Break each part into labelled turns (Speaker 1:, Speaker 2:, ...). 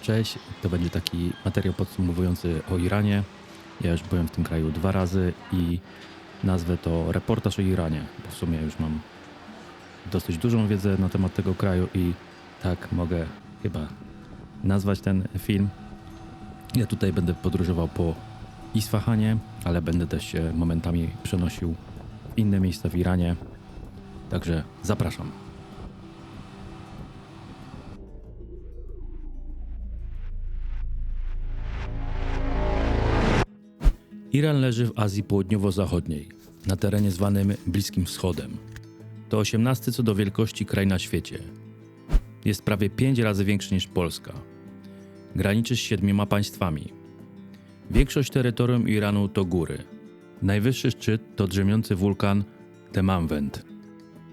Speaker 1: Cześć, to będzie taki materiał podsumowujący o Iranie. Ja już byłem w tym kraju 2 razy i nazwę to reportaż o Iranie, bo w sumie już mam dosyć dużą wiedzę na temat tego kraju i tak mogę chyba nazwać ten film. Ja tutaj będę podróżował po Isfahanie, ale będę też się momentami przenosił w inne miejsca w Iranie. Także zapraszam. Iran leży w Azji Południowo-Zachodniej, na terenie zwanym Bliskim Wschodem. To 18 co do wielkości kraj na świecie. Jest prawie 5 razy większy niż Polska. Graniczy z 7 państwami. Większość terytorium Iranu to góry. Najwyższy szczyt to drzemiący wulkan Temanwend,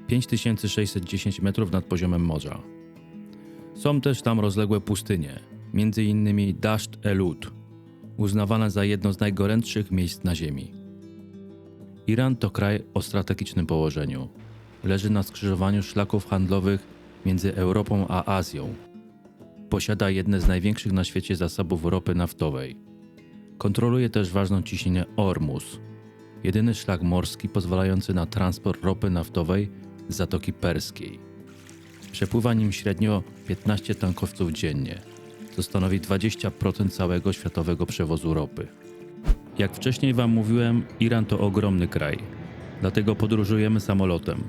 Speaker 1: 5610 metrów nad poziomem morza. Są też tam rozległe pustynie, m.in. Dasht el-Lut, uznawana za jedno z najgorętszych miejsc na Ziemi. Iran to kraj o strategicznym położeniu. Leży na skrzyżowaniu szlaków handlowych między Europą a Azją. Posiada jedne z największych na świecie zasobów ropy naftowej. Kontroluje też ważną ciśnienię Ormus, jedyny szlak morski pozwalający na transport ropy naftowej z Zatoki Perskiej. Przepływa nim średnio 15 tankowców dziennie, co stanowi 20% całego światowego przewozu ropy. Jak wcześniej Wam mówiłem, Iran to ogromny kraj, dlatego podróżujemy samolotem.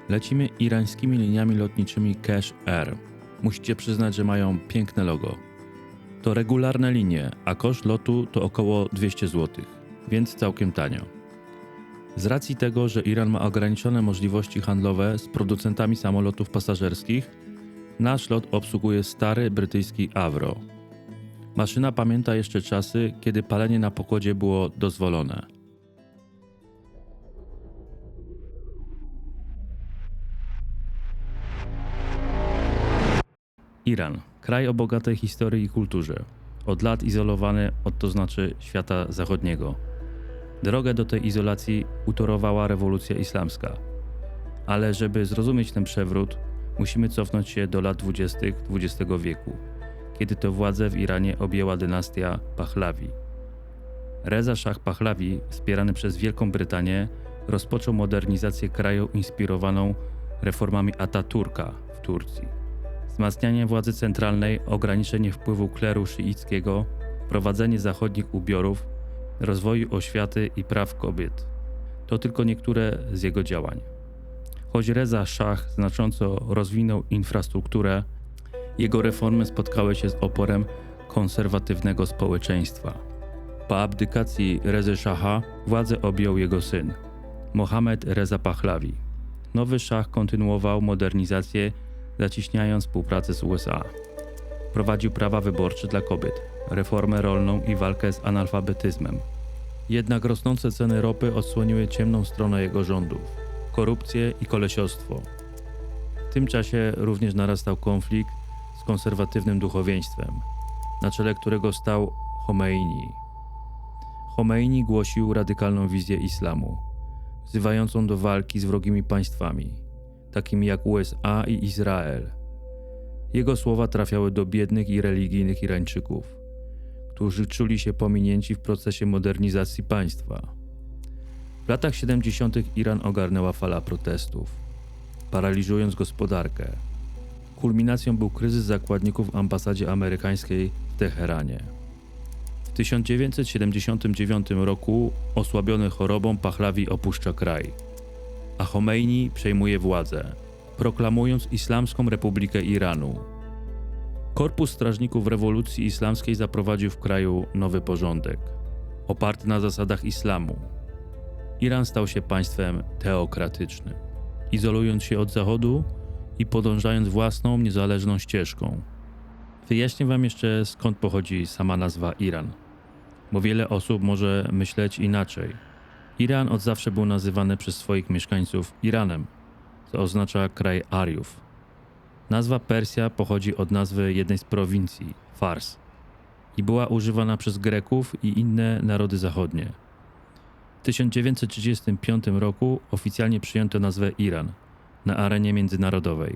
Speaker 1: Lecimy irańskimi liniami lotniczymi Cash Air. Musicie przyznać, że mają piękne logo. To regularne linie, a koszt lotu to około 200 zł, więc całkiem tanio. Z racji tego, że Iran ma ograniczone możliwości handlowe z producentami samolotów pasażerskich, nasz lot obsługuje stary brytyjski Avro. Maszyna pamięta jeszcze czasy, kiedy palenie na pokładzie było dozwolone. Iran. Kraj o bogatej historii i kulturze. Od lat izolowany od to znaczy świata zachodniego. Drogę do tej izolacji utorowała rewolucja islamska. Ale żeby zrozumieć ten przewrót, musimy cofnąć się do lat 20. XX wieku, kiedy to władzę w Iranie objęła dynastia Pahlavi. Reza Shah Pahlavi, wspierany przez Wielką Brytanię, rozpoczął modernizację kraju inspirowaną reformami Ataturka w Turcji. Wzmacnianie władzy centralnej, ograniczenie wpływu kleru szyickiego, wprowadzenie zachodnich ubiorów, rozwoju oświaty i praw kobiet. To tylko niektóre z jego działań. Choć Reza Shah znacząco rozwinął infrastrukturę, jego reformy spotkały się z oporem konserwatywnego społeczeństwa. Po abdykacji Rezy Shaha władzę objął jego syn, Mohammed Reza Pahlavi. Nowy szach kontynuował modernizację, zacieśniając współpracę z USA. Prowadził prawa wyborcze dla kobiet, reformę rolną i walkę z analfabetyzmem. Jednak rosnące ceny ropy odsłoniły ciemną stronę jego rządów – korupcję i kolesiostwo. W tym czasie również narastał konflikt z konserwatywnym duchowieństwem, na czele którego stał Chomeini. Chomeini głosił radykalną wizję islamu, wzywającą do walki z wrogimi państwami, takimi jak USA i Izrael. Jego słowa trafiały do biednych i religijnych Irańczyków, którzy czuli się pominięci w procesie modernizacji państwa. W latach 70. Iran ogarnęła fala protestów, paraliżując gospodarkę. Kulminacją był kryzys zakładników w ambasadzie amerykańskiej w Teheranie. W 1979 roku, osłabiony chorobą, Pahlavi opuszcza kraj, a Chomeini przejmuje władzę, proklamując Islamską Republikę Iranu. Korpus Strażników Rewolucji Islamskiej zaprowadził w kraju nowy porządek, oparty na zasadach islamu. Iran stał się państwem teokratycznym, izolując się od Zachodu i podążając własną, niezależną ścieżką. Wyjaśnię Wam jeszcze, skąd pochodzi sama nazwa Iran, bo wiele osób może myśleć inaczej. Iran od zawsze był nazywany przez swoich mieszkańców Iranem, co oznacza kraj Ariów. Nazwa Persja pochodzi od nazwy jednej z prowincji, Fars, i była używana przez Greków i inne narody zachodnie. W 1935 roku oficjalnie przyjęto nazwę Iran na arenie międzynarodowej.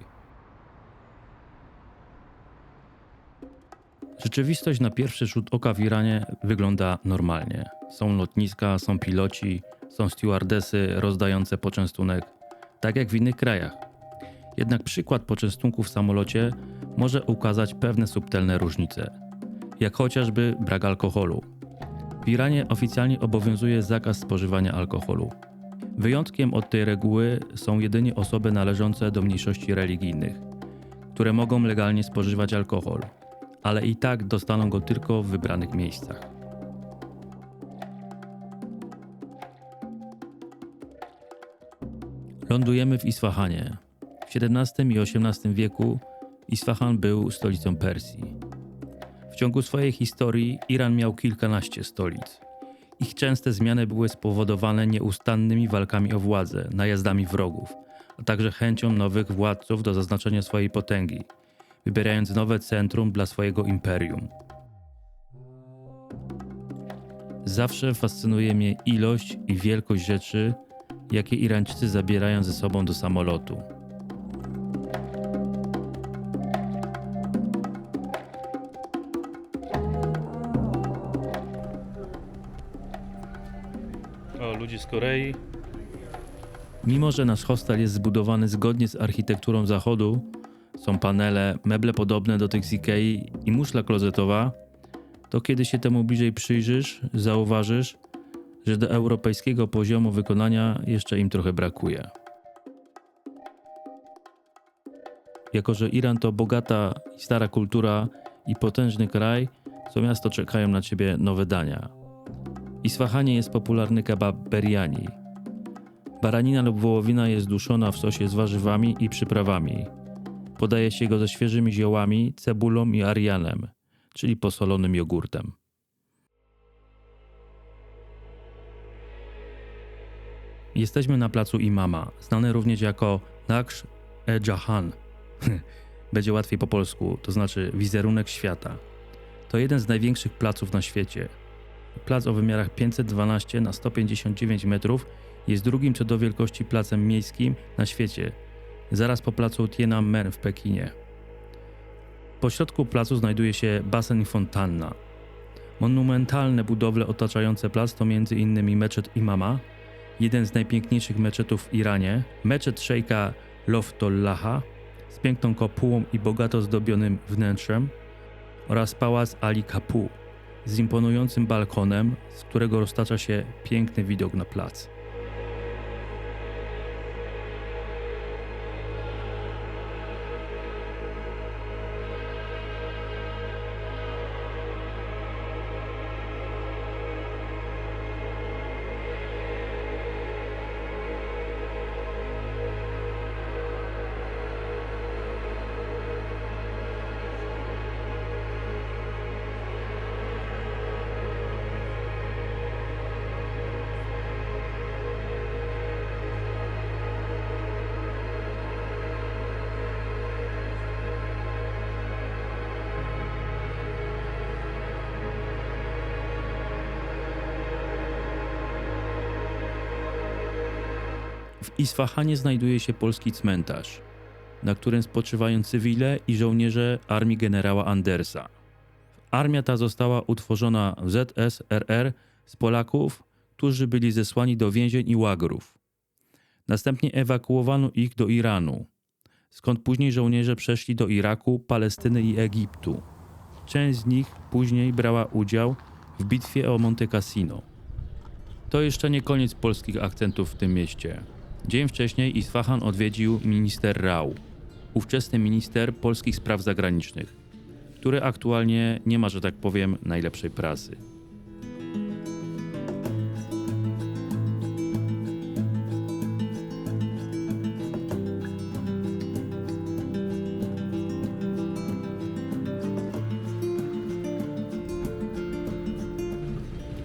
Speaker 1: Rzeczywistość na pierwszy rzut oka w Iranie wygląda normalnie. Są lotniska, są piloci, są stewardesy rozdające poczęstunek, tak jak w innych krajach. Jednak przykład poczęstunku w samolocie może ukazać pewne subtelne różnice, jak chociażby brak alkoholu. W Iranie oficjalnie obowiązuje zakaz spożywania alkoholu. Wyjątkiem od tej reguły są jedynie osoby należące do mniejszości religijnych, które mogą legalnie spożywać alkohol, ale i tak dostaną go tylko w wybranych miejscach. Lądujemy w Isfahanie. W XVII i XVIII wieku Isfahan był stolicą Persji. W ciągu swojej historii Iran miał kilkanaście stolic. Ich częste zmiany były spowodowane nieustannymi walkami o władzę, najazdami wrogów, a także chęcią nowych władców do zaznaczenia swojej potęgi, wybierając nowe centrum dla swojego imperium. Zawsze fascynuje mnie ilość i wielkość rzeczy, jakie Irańczycy zabierają ze sobą do samolotu. O, ludzi z Korei. Mimo że nasz hostel jest zbudowany zgodnie z architekturą zachodu, są panele, meble podobne do tych z Ikei i muszla klozetowa, to kiedy się temu bliżej przyjrzysz, zauważysz, że do europejskiego poziomu wykonania jeszcze im trochę brakuje. Jako że Iran to bogata i stara kultura i potężny kraj, co miasto czekają na ciebie nowe dania. W Isfahanie jest popularny kebab biryani. Baranina lub wołowina jest duszona w sosie z warzywami i przyprawami. Podaje się go ze świeżymi ziołami, cebulą i arianem, czyli posolonym jogurtem. Jesteśmy na placu Imama, znany również jako Naksh-e-Jahan. Będzie łatwiej po polsku, to znaczy wizerunek świata. To jeden z największych placów na świecie. Plac o wymiarach 512 na 159 metrów jest drugim co do wielkości placem miejskim na świecie, zaraz po placu Tiananmen w Pekinie. Po środku placu znajduje się basen i fontanna. Monumentalne budowle otaczające plac to m.in. meczet Imama, jeden z najpiękniejszych meczetów w Iranie, meczet szejka Loftollaha z piękną kopułą i bogato zdobionym wnętrzem oraz pałac Ali Kapu z imponującym balkonem, z którego roztacza się piękny widok na plac. W Isfahanie znajduje się polski cmentarz, na którym spoczywają cywile i żołnierze armii generała Andersa. Armia ta została utworzona w ZSRR z Polaków, którzy byli zesłani do więzień i łagrów. Następnie ewakuowano ich do Iranu, skąd później żołnierze przeszli do Iraku, Palestyny i Egiptu. Część z nich później brała udział w bitwie o Monte Cassino. To jeszcze nie koniec polskich akcentów w tym mieście. Dzień wcześniej Isfahan odwiedził minister Rau, ówczesny minister polskich spraw zagranicznych, który aktualnie nie ma, że tak powiem, najlepszej prasy.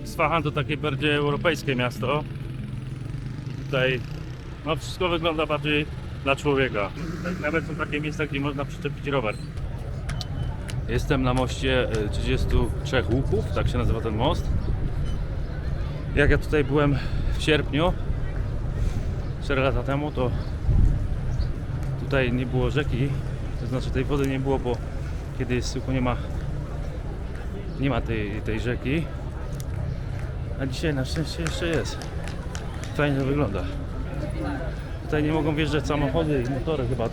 Speaker 1: Isfahan to takie bardziej europejskie miasto. Tutaj wszystko wygląda bardziej dla człowieka. Nawet są takie miejsca, gdzie można przyczepić rower. Jestem na moście 33 łuków, tak się nazywa ten most. Jak ja tutaj byłem w sierpniu, 4 lata temu, to tutaj nie było rzeki, to znaczy tej wody nie było, bo kiedy jest sucho, nie ma Nie ma tej rzeki. A dzisiaj na szczęście jeszcze jest. Fajnie to wygląda. Tutaj nie mogą wjeżdżać samochody i motory chyba.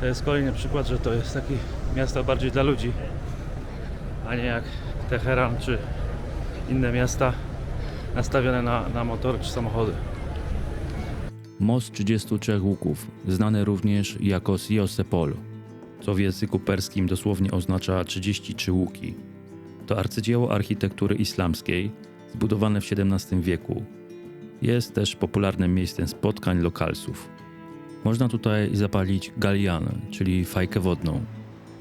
Speaker 1: To jest kolejny przykład, że to jest takie miasto bardziej dla ludzi, a nie jak Teheran czy inne miasta nastawione na motory czy samochody. Most 33 łuków, znany również jako Siosepol, co w języku perskim dosłownie oznacza 33 łuki. To arcydzieło architektury islamskiej, zbudowane w XVII wieku. Jest też popularnym miejscem spotkań lokalsów. Można tutaj zapalić galian, czyli fajkę wodną.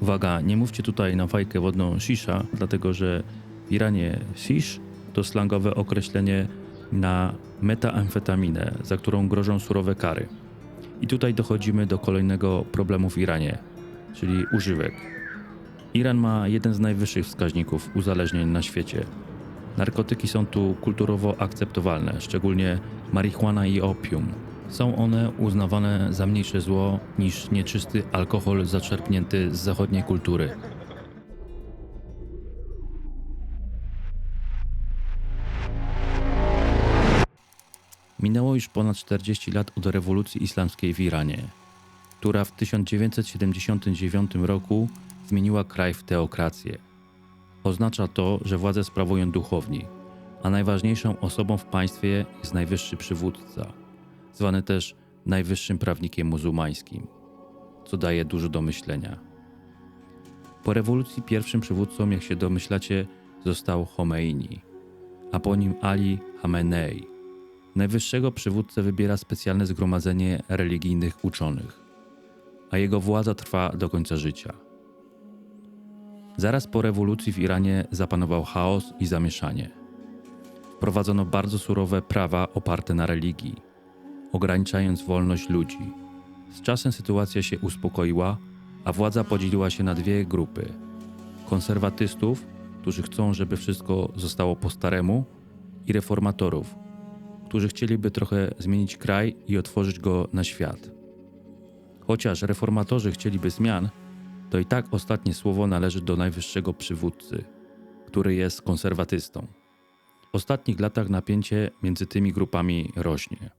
Speaker 1: Uwaga, nie mówcie tutaj na fajkę wodną shisha, dlatego że w Iranie shish to slangowe określenie na metamfetaminę, za którą grożą surowe kary. I tutaj dochodzimy do kolejnego problemu w Iranie, czyli używek. Iran ma jeden z najwyższych wskaźników uzależnień na świecie. Narkotyki są tu kulturowo akceptowalne, szczególnie marihuana i opium. Są one uznawane za mniejsze zło niż nieczysty alkohol zaczerpnięty z zachodniej kultury. Minęło już ponad 40 lat od rewolucji islamskiej w Iranie, która w 1979 roku zmieniła kraj w teokrację. Oznacza to, że władzę sprawują duchowni, a najważniejszą osobą w państwie jest najwyższy przywódca, zwany też najwyższym prawnikiem muzułmańskim, co daje dużo do myślenia. Po rewolucji pierwszym przywódcą, jak się domyślacie, został Chomeini, a po nim Ali Khamenei. Najwyższego przywódcę wybiera specjalne zgromadzenie religijnych uczonych, a jego władza trwa do końca życia. Zaraz po rewolucji w Iranie zapanował chaos i zamieszanie. Wprowadzono bardzo surowe prawa oparte na religii, ograniczając wolność ludzi. Z czasem sytuacja się uspokoiła, a władza podzieliła się na dwie grupy. Konserwatystów, którzy chcą, żeby wszystko zostało po staremu, i reformatorów, którzy chcieliby trochę zmienić kraj i otworzyć go na świat. Chociaż reformatorzy chcieliby zmian, to i tak ostatnie słowo należy do najwyższego przywódcy, który jest konserwatystą. W ostatnich latach napięcie między tymi grupami rośnie,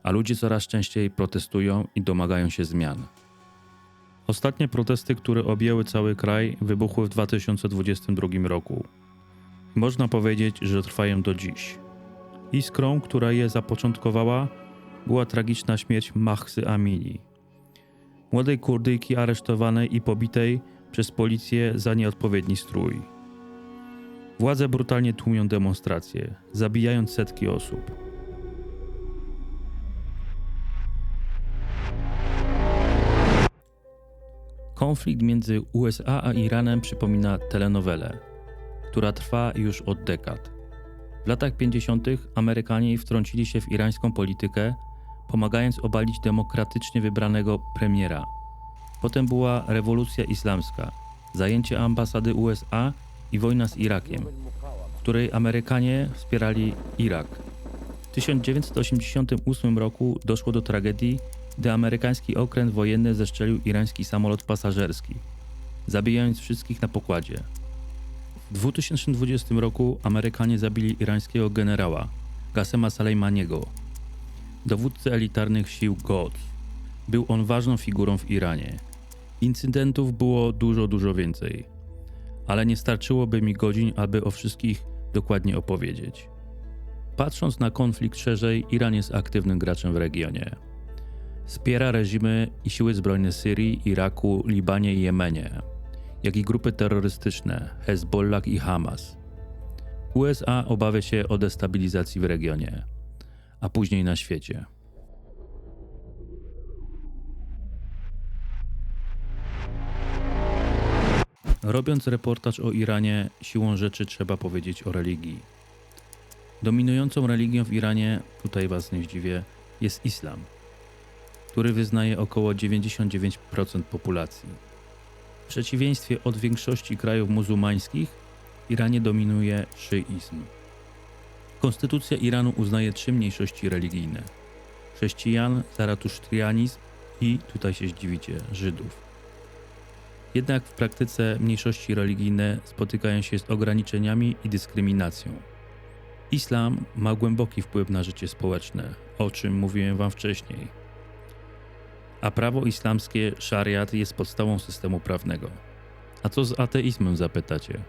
Speaker 1: a ludzie coraz częściej protestują i domagają się zmian. Ostatnie protesty, które objęły cały kraj, wybuchły w 2022 roku. Można powiedzieć, że trwają do dziś. Iskrą, która je zapoczątkowała, była tragiczna śmierć Mahsy Amini, młodej Kurdyjki aresztowanej i pobitej przez policję za nieodpowiedni strój. Władze brutalnie tłumią demonstracje, zabijając setki osób. Konflikt między USA a Iranem przypomina telenowelę, która trwa już od dekad. W latach 50. Amerykanie wtrącili się w irańską politykę, pomagając obalić demokratycznie wybranego premiera. Potem była rewolucja islamska, zajęcie ambasady USA i wojna z Irakiem, w której Amerykanie wspierali Irak. W 1988 roku doszło do tragedii, gdy amerykański okręt wojenny zestrzelił irański samolot pasażerski, zabijając wszystkich na pokładzie. W 2020 roku Amerykanie zabili irańskiego generała Qasema Soleimaniego, dowódcę elitarnych sił Quds. Był on ważną figurą w Iranie. Incydentów było dużo więcej, ale nie starczyłoby mi godzin, aby o wszystkich dokładnie opowiedzieć. Patrząc na konflikt szerzej, Iran jest aktywnym graczem w regionie. Wspiera reżimy i siły zbrojne Syrii, Iraku, Libanie i Jemenie, jak i grupy terrorystyczne Hezbollah i Hamas. USA obawia się o destabilizacji w regionie, a później na świecie. Robiąc reportaż o Iranie, siłą rzeczy trzeba powiedzieć o religii. Dominującą religią w Iranie, tutaj was nie zdziwię, jest islam, który wyznaje około 99% populacji. W przeciwieństwie od większości krajów muzułmańskich, w Iranie dominuje szyizm. Konstytucja Iranu uznaje 3 mniejszości religijne: chrześcijan, zaratusztrianizm i, tutaj się zdziwicie, Żydów. Jednak w praktyce mniejszości religijne spotykają się z ograniczeniami i dyskryminacją. Islam ma głęboki wpływ na życie społeczne, o czym mówiłem wam wcześniej. A prawo islamskie, szariat, jest podstawą systemu prawnego. A co z ateizmem, zapytacie?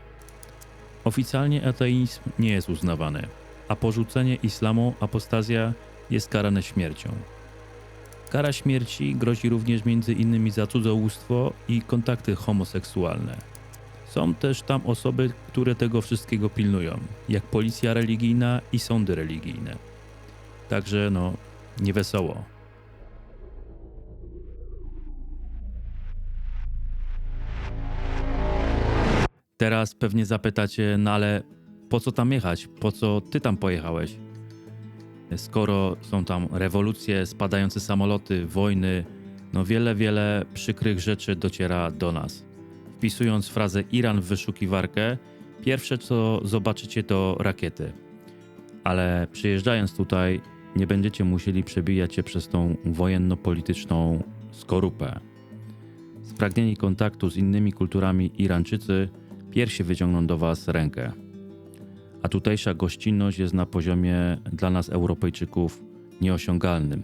Speaker 1: Oficjalnie ateizm nie jest uznawany, a porzucenie islamu, apostazja, jest karane śmiercią. Kara śmierci grozi również m.in. za cudzołóstwo i kontakty homoseksualne. Są też tam osoby, które tego wszystkiego pilnują, jak policja religijna i sądy religijne. Także niewesoło. Teraz pewnie zapytacie, ale po co tam jechać? Po co ty tam pojechałeś? Skoro są tam rewolucje, spadające samoloty, wojny, wiele przykrych rzeczy dociera do nas. Wpisując frazę Iran w wyszukiwarkę, pierwsze co zobaczycie to rakiety. Ale przyjeżdżając tutaj, nie będziecie musieli przebijać się przez tą wojenno-polityczną skorupę. Spragnieni kontaktu z innymi kulturami Irańczycy pierwsi wyciągną do was rękę. A tutejsza gościnność jest na poziomie dla nas Europejczyków nieosiągalnym.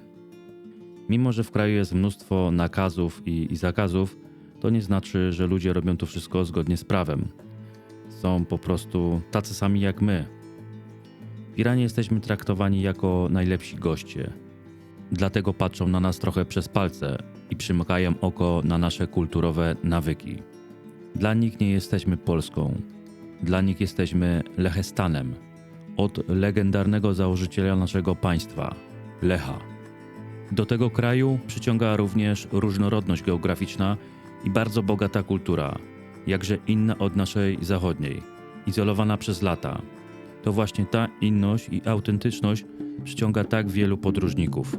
Speaker 1: Mimo że w kraju jest mnóstwo nakazów i zakazów, to nie znaczy, że ludzie robią to wszystko zgodnie z prawem. Są po prostu tacy sami jak my. W Iranie jesteśmy traktowani jako najlepsi goście. Dlatego patrzą na nas trochę przez palce i przymykają oko na nasze kulturowe nawyki. Dla nich nie jesteśmy Polską. Dla nich jesteśmy Lechestanem, od legendarnego założyciela naszego państwa, Lecha. Do tego kraju przyciąga również różnorodność geograficzna i bardzo bogata kultura, jakże inna od naszej zachodniej, izolowana przez lata. To właśnie ta inność i autentyczność przyciąga tak wielu podróżników.